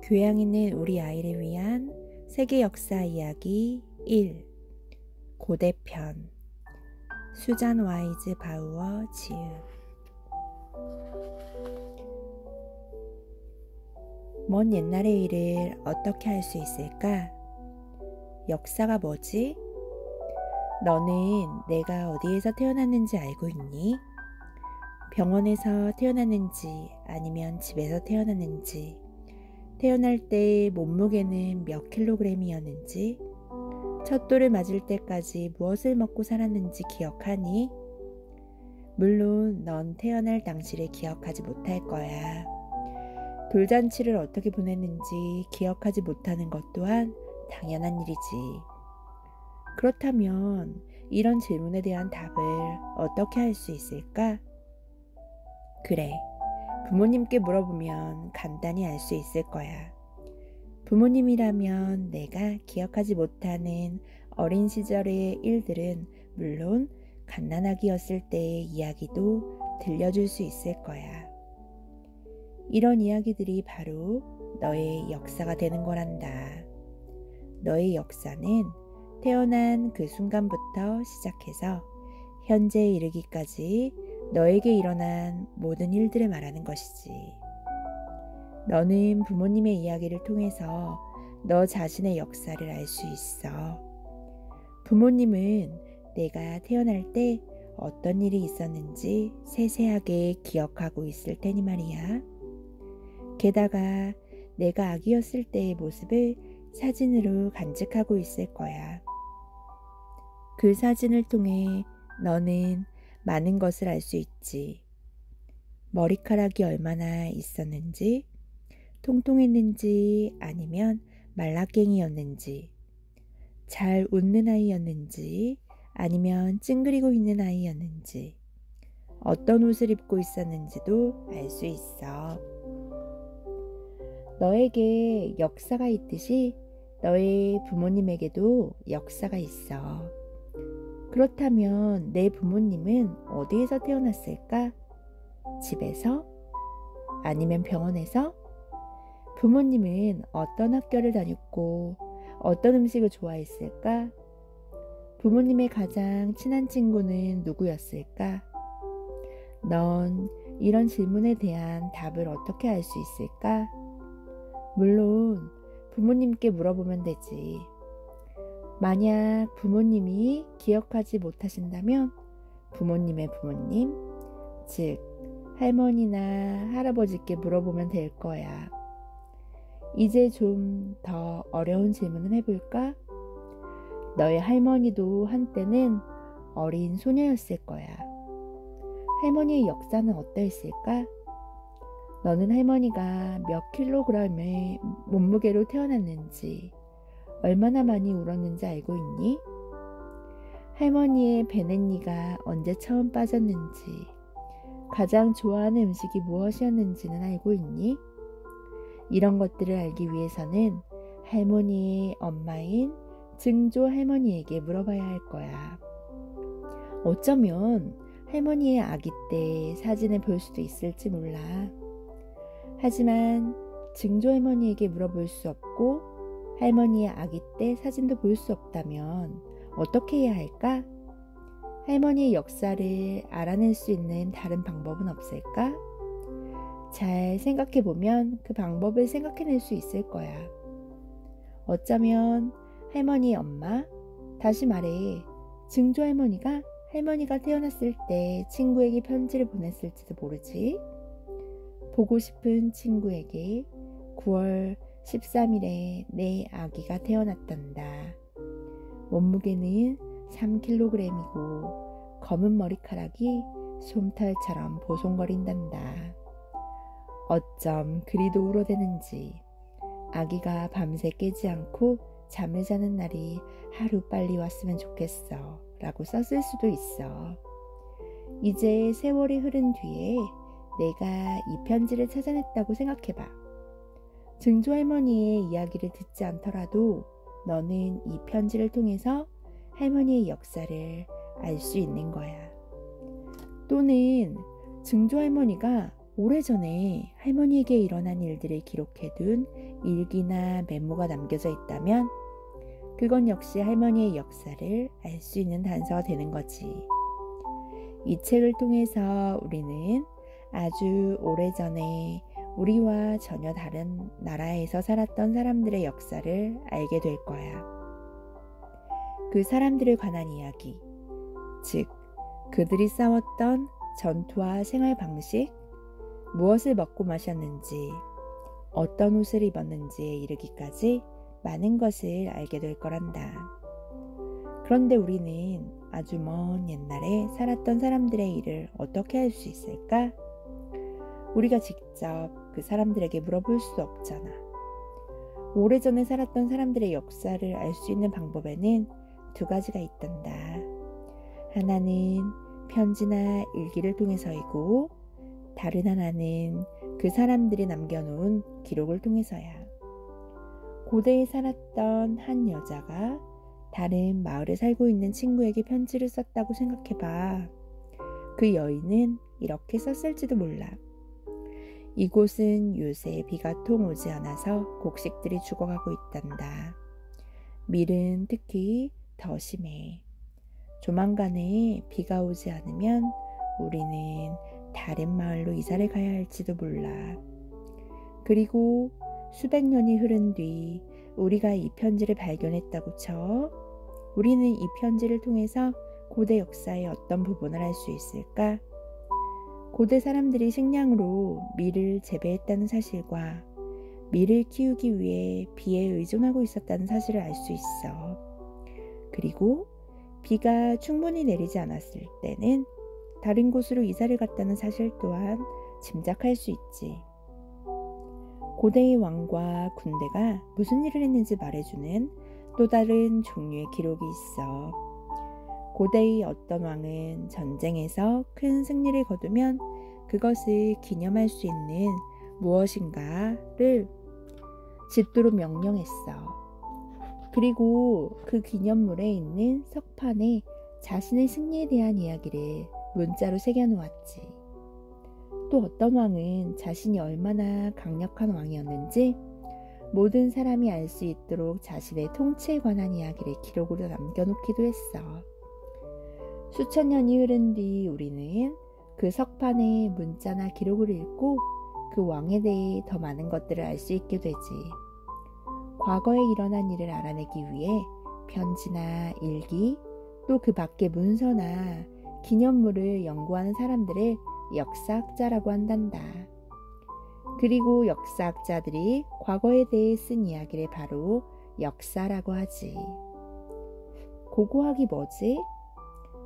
교양 있는 우리 아이를 위한 세계 역사 이야기 1. 고대편. 수잔 와이즈 바우어 지음. 먼 옛날의 일을 어떻게 할 수 있을까? 역사가 뭐지? 너는 내가 어디에서 태어났는지 알고 있니? 병원에서 태어났는지 아니면 집에서 태어났는지, 태어날 때 몸무게는 몇 킬로그램이었는지, 첫 돌을 맞을 때까지 무엇을 먹고 살았는지 기억하니? 물론 넌 태어날 당시를 기억하지 못할 거야. 돌잔치를 어떻게 보냈는지 기억하지 못하는 것 또한 당연한 일이지. 그렇다면 이런 질문에 대한 답을 어떻게 할 수 있을까? 그래, 부모님께 물어보면 간단히 알 수 있을 거야. 부모님이라면 내가 기억하지 못하는 어린 시절의 일들은 물론 갓난아기였을 때의 이야기도 들려줄 수 있을 거야. 이런 이야기들이 바로 너의 역사가 되는 거란다. 너의 역사는 태어난 그 순간부터 시작해서 현재에 이르기까지 너에게 일어난 모든 일들을 말하는 것이지. 너는 부모님의 이야기를 통해서 너 자신의 역사를 알 수 있어. 부모님은 내가 태어날 때 어떤 일이 있었는지 세세하게 기억하고 있을 테니 말이야. 게다가 내가 아기였을 때의 모습을 사진으로 간직하고 있을 거야. 그 사진을 통해 너는 많은 것을 알 수 있지. 머리카락이 얼마나 있었는지, 통통했는지 아니면 말라깽이였는지, 잘 웃는 아이였는지 아니면 찡그리고 있는 아이였는지, 어떤 옷을 입고 있었는지도 알 수 있어. 너에게 역사가 있듯이 너의 부모님에게도 역사가 있어. 그렇다면 내 부모님은 어디에서 태어났을까? 집에서? 아니면 병원에서? 부모님은 어떤 학교를 다녔고 어떤 음식을 좋아했을까? 부모님의 가장 친한 친구는 누구였을까? 넌 이런 질문에 대한 답을 어떻게 알 수 있을까? 물론 부모님께 물어보면 되지. 만약 부모님이 기억하지 못하신다면 부모님의 부모님, 즉 할머니나 할아버지께 물어보면 될 거야. 이제 좀 더 어려운 질문을 해볼까? 너의 할머니도 한때는 어린 소녀였을 거야. 할머니의 역사는 어떠했을까? 너는 할머니가 몇 킬로그램의 몸무게로 태어났는지, 얼마나 많이 울었는지 알고 있니? 할머니의 배냇니가 언제 처음 빠졌는지, 가장 좋아하는 음식이 무엇이었는지는 알고 있니? 이런 것들을 알기 위해서는 할머니의 엄마인 증조 할머니에게 물어봐야 할 거야. 어쩌면 할머니의 아기 때 사진을 볼 수도 있을지 몰라. 하지만 증조 할머니에게 물어볼 수 없고 할머니의 아기 때 사진도 볼 수 없다면 어떻게 해야 할까? 할머니의 역사를 알아낼 수 있는 다른 방법은 없을까? 잘 생각해보면 그 방법을 생각해낼 수 있을 거야. 어쩌면 할머니의 엄마, 다시 말해 증조 할머니가 태어났을 때 친구에게 편지를 보냈을지도 모르지. 보고 싶은 친구에게 9월 13일에 내 아기가 태어났단다. 몸무게는 3kg이고 검은 머리카락이 솜털처럼 보송거린단다. 어쩜 그리도 울어대는지. 아기가 밤새 깨지 않고 잠을 자는 날이 하루 빨리 왔으면 좋겠어 라고 썼을 수도 있어. 이제 세월이 흐른 뒤에 내가 이 편지를 찾아냈다고 생각해봐. 증조 할머니의 이야기를 듣지 않더라도 너는 이 편지를 통해서 할머니의 역사를 알 수 있는 거야. 또는 증조 할머니가 오래전에 할머니에게 일어난 일들을 기록해둔 일기나 메모가 남겨져 있다면 그건 역시 할머니의 역사를 알 수 있는 단서가 되는 거지. 이 책을 통해서 우리는 아주 오래전에 우리와 전혀 다른 나라에서 살았던 사람들의 역사를 알게 될 거야. 그 사람들에 관한 이야기, 즉 그들이 싸웠던 전투와 생활 방식, 무엇을 먹고 마셨는지, 어떤 옷을 입었는지에 이르기까지 많은 것을 알게 될 거란다. 그런데 우리는 아주 먼 옛날에 살았던 사람들의 일을 어떻게 알 수 있을까? 우리가 직접 그 사람들에게 물어볼 수 없잖아. 오래전에 살았던 사람들의 역사를 알 수 있는 방법에는 두 가지가 있단다. 하나는 편지나 일기를 통해서이고, 다른 하나는 그 사람들이 남겨놓은 기록을 통해서야. 고대에 살았던 한 여자가 다른 마을에 살고 있는 친구에게 편지를 썼다고 생각해봐. 그 여인은 이렇게 썼을지도 몰라. 이곳은 요새 비가 통 오지 않아서 곡식들이 죽어가고 있단다. 밀은 특히 더 심해. 조만간에 비가 오지 않으면 우리는 다른 마을로 이사를 가야 할지도 몰라. 그리고 수백 년이 흐른 뒤 우리가 이 편지를 발견했다고 쳐. 우리는 이 편지를 통해서 고대 역사의 어떤 부분을 알 수 있을까? 고대 사람들이 식량으로 밀을 재배했다는 사실과 밀을 키우기 위해 비에 의존하고 있었다는 사실을 알 수 있어. 그리고 비가 충분히 내리지 않았을 때는 다른 곳으로 이사를 갔다는 사실 또한 짐작할 수 있지. 고대의 왕과 군대가 무슨 일을 했는지 말해주는 또 다른 종류의 기록이 있어. 고대의 어떤 왕은 전쟁에서 큰 승리를 거두면 그것을 기념할 수 있는 무엇인가를 짓도록 명령했어. 그리고 그 기념물에 있는 석판에 자신의 승리에 대한 이야기를 문자로 새겨놓았지. 또 어떤 왕은 자신이 얼마나 강력한 왕이었는지 모든 사람이 알 수 있도록 자신의 통치에 관한 이야기를 기록으로 남겨놓기도 했어. 수천 년이 흐른 뒤 우리는 그 석판의 문자나 기록을 읽고 그 왕에 대해 더 많은 것들을 알 수 있게 되지. 과거에 일어난 일을 알아내기 위해 편지나 일기, 또 그 밖의 문서나 기념물을 연구하는 사람들을 역사학자라고 한단다. 그리고 역사학자들이 과거에 대해 쓴 이야기를 바로 역사라고 하지. 고고학이 뭐지?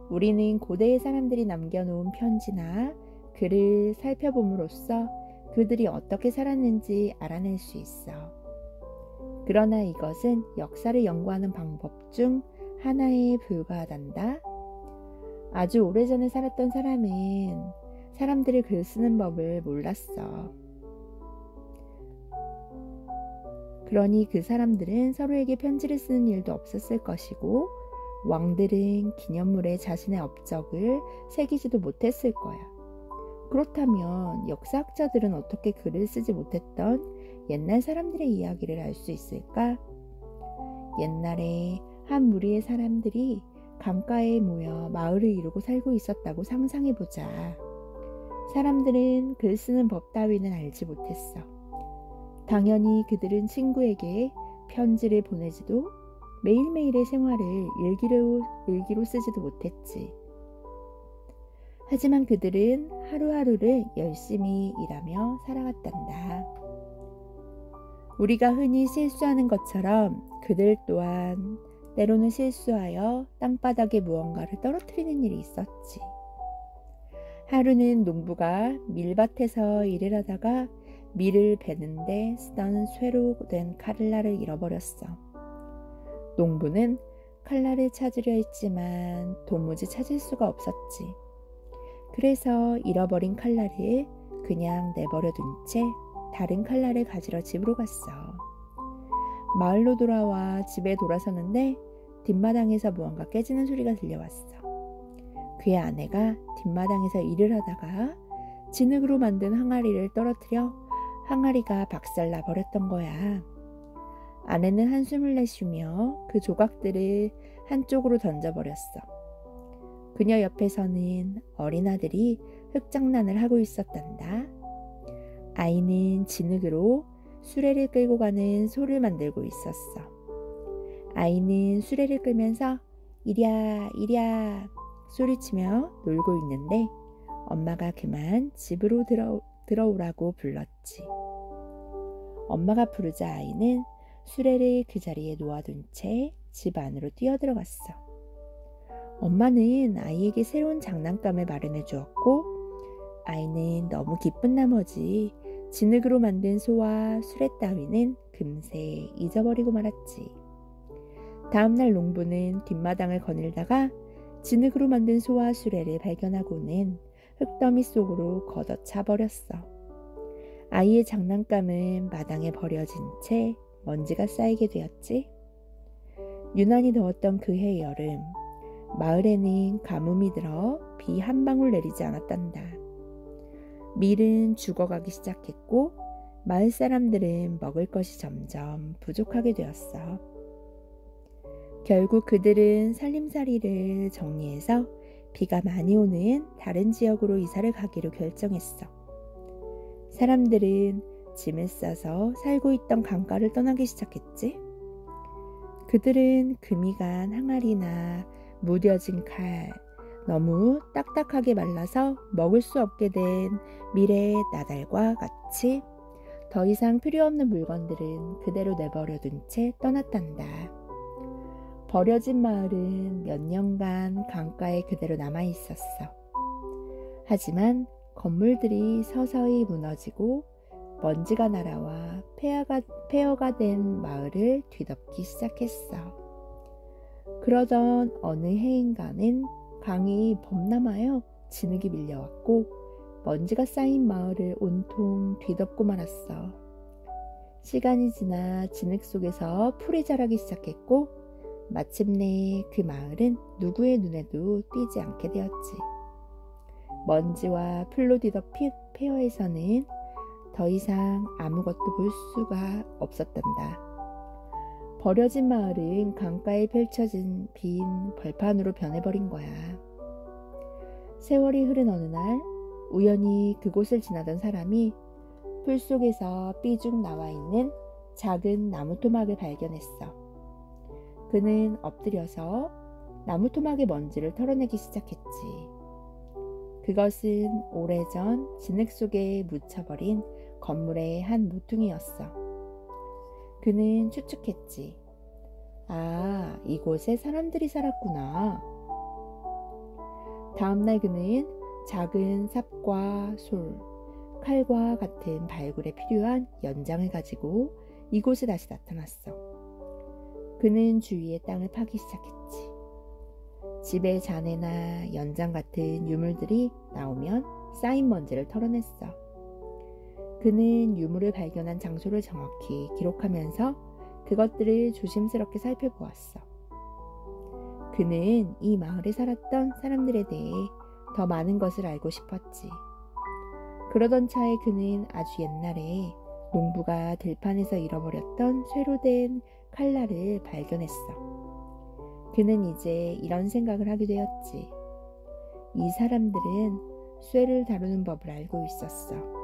우리는 고대의 사람들이 남겨놓은 편지나 글을 살펴봄으로써 그들이 어떻게 살았는지 알아낼 수 있어. 그러나 이것은 역사를 연구하는 방법 중 하나에 불과하단다. 아주 오래전에 살았던 사람은 사람들이 글 쓰는 법을 몰랐어. 그러니 그 사람들은 서로에게 편지를 쓰는 일도 없었을 것이고, 왕들은 기념물에 자신의 업적을 새기지도 못했을 거야. 그렇다면 역사학자들은 어떻게 글을 쓰지 못했던 옛날 사람들의 이야기를 알 수 있을까? 옛날에 한 무리의 사람들이 강가에 모여 마을을 이루고 살고 있었다고 상상해보자. 사람들은 글 쓰는 법 따위는 알지 못했어. 당연히 그들은 친구에게 편지를 보내지도 매일매일의 생활을 일기로 쓰지도 못했지. 하지만 그들은 하루하루를 열심히 일하며 살아갔단다. 우리가 흔히 실수하는 것처럼 그들 또한 때로는 실수하여 땅바닥에 무언가를 떨어뜨리는 일이 있었지. 하루는 농부가 밀밭에서 일을 하다가 밀을 베는데 쓰던 쇠로 된 칼날을 잃어버렸어. 농부는 칼날을 찾으려 했지만 도무지 찾을 수가 없었지. 그래서 잃어버린 칼날을 그냥 내버려 둔 채 다른 칼날을 가지러 집으로 갔어. 마을로 돌아와 집에 돌아서는데 뒷마당에서 무언가 깨지는 소리가 들려왔어. 그의 아내가 뒷마당에서 일을 하다가 진흙으로 만든 항아리를 떨어뜨려 항아리가 박살나 버렸던 거야. 아내는 한숨을 내쉬며 그 조각들을 한쪽으로 던져버렸어. 그녀 옆에서는 어린 아들이 흙장난을 하고 있었단다. 아이는 진흙으로 수레를 끌고 가는 소를 만들고 있었어. 아이는 수레를 끌면서 이랴 이랴 소리치며 놀고 있는데 엄마가 그만 집으로 들어오라고 불렀지. 엄마가 부르자 아이는 수레를 그 자리에 놓아둔 채 집 안으로 뛰어들어갔어. 엄마는 아이에게 새로운 장난감을 마련해 주었고 아이는 너무 기쁜 나머지 진흙으로 만든 소와 수레 따위는 금세 잊어버리고 말았지. 다음날 농부는 뒷마당을 거닐다가 진흙으로 만든 소와 수레를 발견하고는 흙더미 속으로 걷어차 버렸어. 아이의 장난감은 마당에 버려진 채 먼지가 쌓이게 되었지. 유난히 더웠던 그해 여름, 마을에는 가뭄이 들어 비 한 방울 내리지 않았단다. 밀은 죽어가기 시작했고 마을 사람들은 먹을 것이 점점 부족하게 되었어. 결국 그들은 살림살이를 정리해서 비가 많이 오는 다른 지역으로 이사를 가기로 결정했어. 사람들은 짐을 싸서 살고 있던 강가를 떠나기 시작했지. 그들은 금이 간 항아리나 무뎌진 칼, 너무 딱딱하게 말라서 먹을 수 없게 된 밀의 나달과 같이 더 이상 필요 없는 물건들은 그대로 내버려둔 채 떠났단다. 버려진 마을은 몇 년간 강가에 그대로 남아 있었어. 하지만 건물들이 서서히 무너지고 먼지가 날아와 폐허가 된 마을을 뒤덮기 시작했어. 그러던 어느 해인가는 강이 범람하여 진흙이 밀려왔고 먼지가 쌓인 마을을 온통 뒤덮고 말았어. 시간이 지나 진흙 속에서 풀이 자라기 시작했고 마침내 그 마을은 누구의 눈에도 띄지 않게 되었지. 먼지와 풀로 뒤덮인 폐허에서는 더 이상 아무것도 볼 수가 없었단다. 버려진 마을은 강가에 펼쳐진 빈 벌판으로 변해버린 거야. 세월이 흐른 어느 날 우연히 그곳을 지나던 사람이 풀 속에서 삐죽 나와 있는 작은 나무 토막을 발견했어. 그는 엎드려서 나무 토막의 먼지를 털어내기 시작했지. 그것은 오래전 진흙 속에 묻혀버린 건물의 한 모퉁이였어. 그는 추측했지. 아, 이곳에 사람들이 살았구나. 다음날 그는 작은 삽과 솔, 칼과 같은 발굴에 필요한 연장을 가지고 이곳에 다시 나타났어. 그는 주위의 땅을 파기 시작했지. 집에 잔해나 연장 같은 유물들이 나오면 쌓인 먼지를 털어냈어. 그는 유물을 발견한 장소를 정확히 기록하면서 그것들을 조심스럽게 살펴보았어. 그는 이 마을에 살았던 사람들에 대해 더 많은 것을 알고 싶었지. 그러던 차에 그는 아주 옛날에 농부가 들판에서 잃어버렸던 쇠로 된 칼날을 발견했어. 그는 이제 이런 생각을 하게 되었지. 이 사람들은 쇠를 다루는 법을 알고 있었어.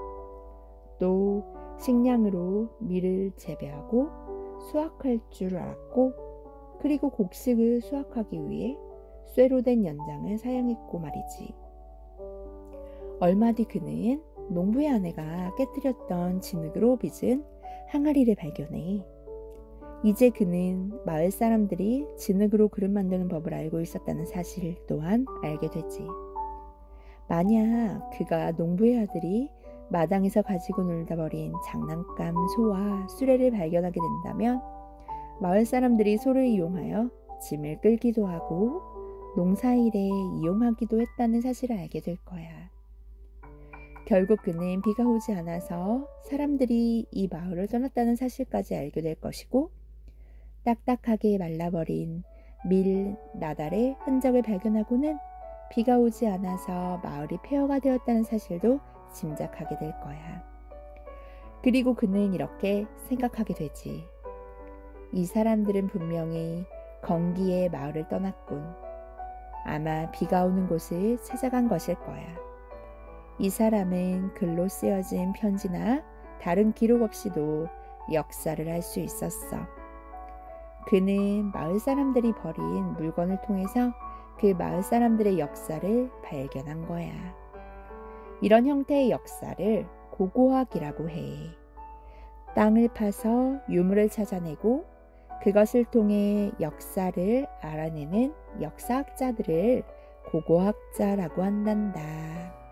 또 식량으로 밀을 재배하고 수확할 줄 알았고, 그리고 곡식을 수확하기 위해 쇠로 된 연장을 사용했고 말이지. 얼마 뒤 그는 농부의 아내가 깨뜨렸던 진흙으로 빚은 항아리를 발견해. 이제 그는 마을 사람들이 진흙으로 그릇 만드는 법을 알고 있었다는 사실 또한 알게 되지. 만약 그가 농부의 아들이 마당에서 가지고 놀다 버린 장난감 소와 수레를 발견하게 된다면 마을 사람들이 소를 이용하여 짐을 끌기도 하고 농사일에 이용하기도 했다는 사실을 알게 될 거야. 결국 그는 비가 오지 않아서 사람들이 이 마을을 떠났다는 사실까지 알게 될 것이고, 딱딱하게 말라버린 밀 나달의 흔적을 발견하고는 비가 오지 않아서 마을이 폐허가 되었다는 사실도 짐작하게 될 거야. 그리고 그는 이렇게 생각하게 되지. 이 사람들은 분명히 건기의 마을을 떠났군. 아마 비가 오는 곳을 찾아간 것일 거야. 이 사람은 글로 쓰여진 편지나 다른 기록 없이도 역사를 알 수 있었어. 그는 마을 사람들이 버린 물건을 통해서 그 마을 사람들의 역사를 발견한 거야. 이런 형태의 역사를 고고학이라고 해. 땅을 파서 유물을 찾아내고 그것을 통해 역사를 알아내는 역사학자들을 고고학자라고 한단다.